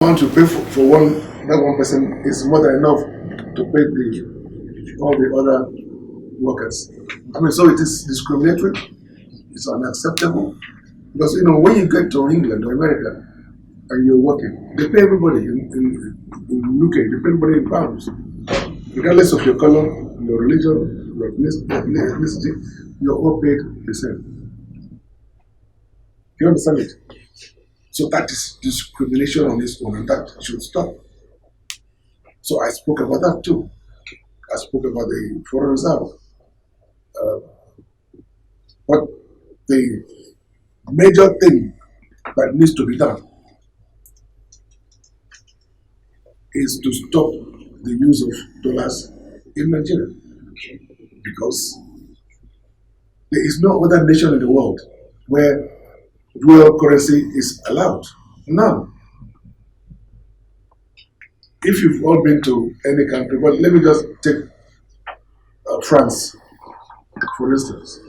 amount you pay for that one person is more than enough to pay all the other workers. I mean, so it is discriminatory. It's unacceptable because when you get to England or America and you're working, they pay everybody in UK. They pay everybody in pounds, regardless of your color, your religion, your ethnicity. You're all paid the same. You understand it? So that is discrimination on its own, and that should stop. So I spoke about that too. I spoke about the foreign reserve. But the major thing that needs to be done is to stop the use of dollars in Nigeria. Because there is no other nation in the world where dual currency is allowed. None. If you've all been to any country, but let me just take France, for instance.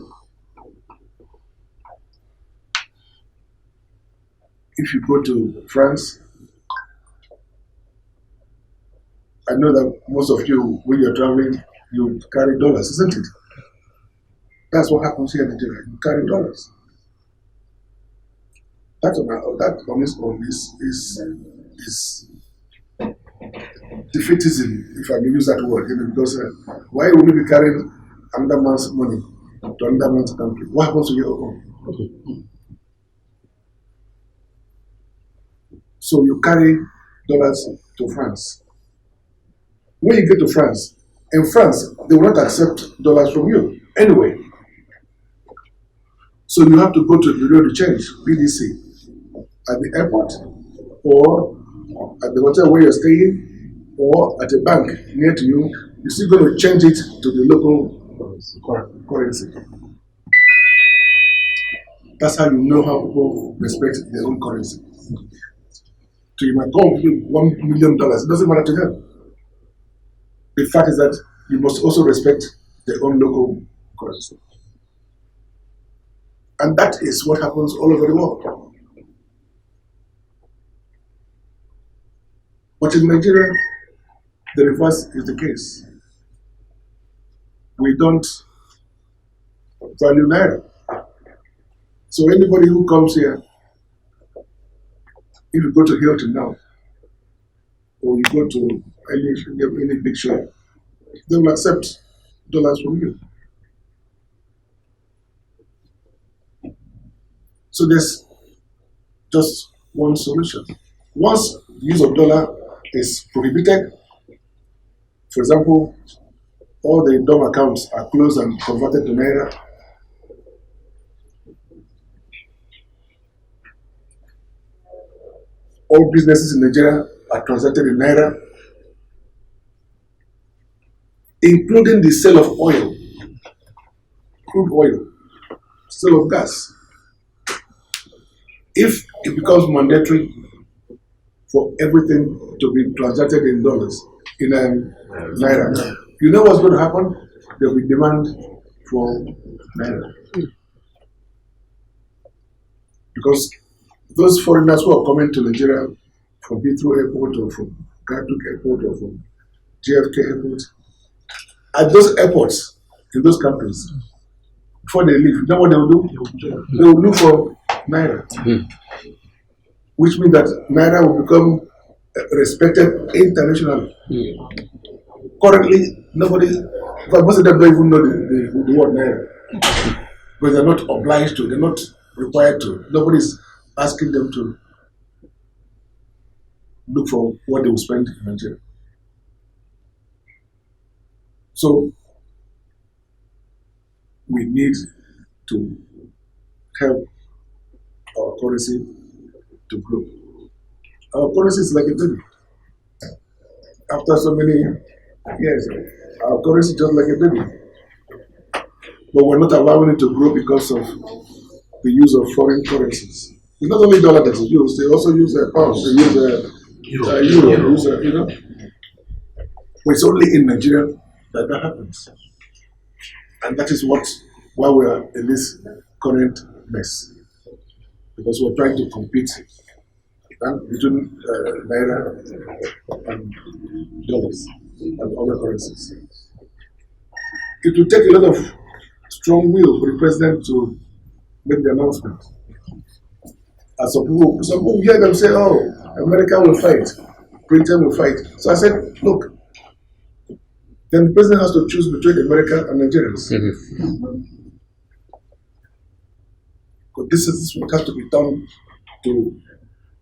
If you go to France, I know that most of you, when you're traveling, you carry dollars, isn't it? That's what happens here in Nigeria. You carry dollars. That on its own is defeatism, if I may use that word, because why would you be carrying another man's money to another man's country? What happens to your own? So you carry dollars to France. When you get to France, in France, they will not accept dollars from you anyway. So you have to go to the Bureau de Change, BDC, at the airport, or at the hotel where you're staying, or at a bank near to you. You're still going to change it to the local currency. That's how you know how people respect their own currency. So you might go with $1 million, it doesn't matter to them. The fact is that you must also respect their own local currency. And that is what happens all over the world. But in Nigeria, the reverse is the case. We don't value Naira. So anybody who comes here, if you go to Hilton now, or you go to any big shop, they will accept dollars from you. So there's just one solution. Once the use of dollar is prohibited, for example, all the DOM accounts are closed and converted to Naira, all businesses in Nigeria are transacted in Naira, including the sale of oil, crude oil, sale of gas. If it becomes mandatory for everything to be transacted in dollars, in Naira, you know what's going to happen? There will be demand for Naira. Because those foreigners who are coming to Nigeria from Heathrow Airport or from Gatwick Airport or from JFK Airport, at those airports in those countries, before they leave, you know what they will do? They will look for Naira. Which means that Naira will become respected internationally. Currently, nobody, because most of them don't even know the word Naira. Because they're not obliged to, they're not required to. Nobody's asking them to look for what they will spend in Nigeria. So, we need to help our currency to grow. Our currency is like a baby. After so many years, our currency is just like a baby. But we're not allowing it to grow because of the use of foreign currencies. It's not only dollar that is used, they also use pounds, they use euro, But it's only in Nigeria that happens. And that is why we are in this current mess. Because we're trying to compete and between naira and dollars and other currencies. It will take a lot of strong will for the president to make the announcement. And some people hear them say, "Oh, America will fight, Britain will fight." So I said, "Look, then the president has to choose between America and Nigerians. But this is what has to be done to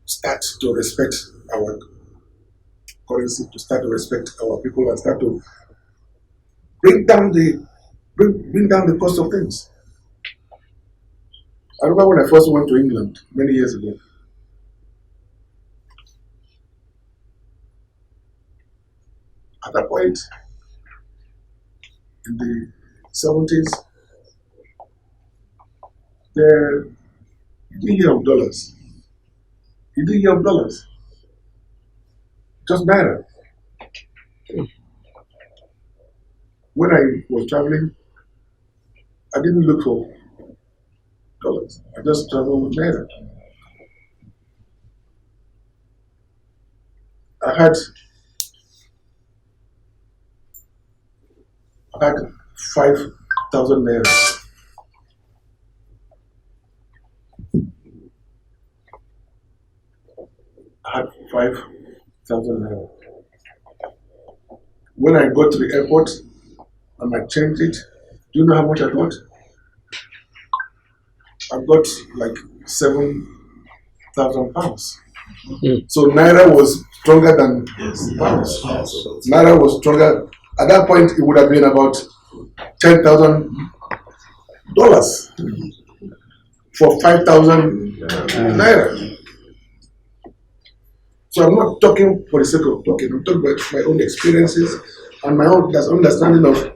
start to respect our currency, to start to respect our people, and start to bring down the cost of things." I remember when I first went to England many years ago. At that point, in the 70s, you didn't hear of dollars. You didn't hear of dollars. Just naira. When I was traveling, I didn't look for dollars. I just traveled with naira. I had 5,000 naira. I had 5,000 naira. When I got to the airport and I changed it, do you know how much I got? I got like 7,000 pounds. So naira was stronger than pounds. Naira was stronger. At that point, it would have been about $10,000 for 5,000 naira. So I'm not talking for the sake of talking. I'm talking about my own experiences and my own understanding of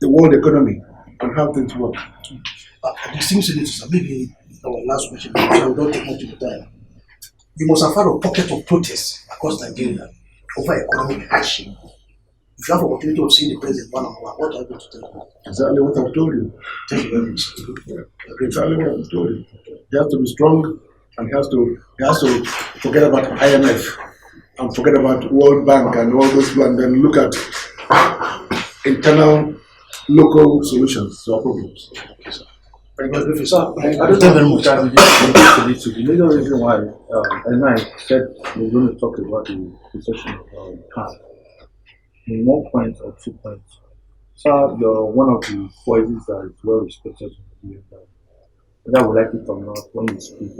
the world economy and how things work. Distinguished senators, maybe our last question, so we don't take much of the time. You must have had a pocket of protests across Nigeria over economic hardship. If you have opportunity of seeing the president one on one, what are you going to tell him? Exactly what I've told you. Thank you very much. Exactly what I've told you. He has to be strong, and he has to forget about IMF and forget about World Bank and all those and then look at internal local solutions to our problems. Thank you, sir. I don't Thank you very much. The major reason why and I said we're going to talk about the recession of CAN in 1 point or 2 points. Sir, you're one of the voices that is well respected in the that I would like it or not when you speak.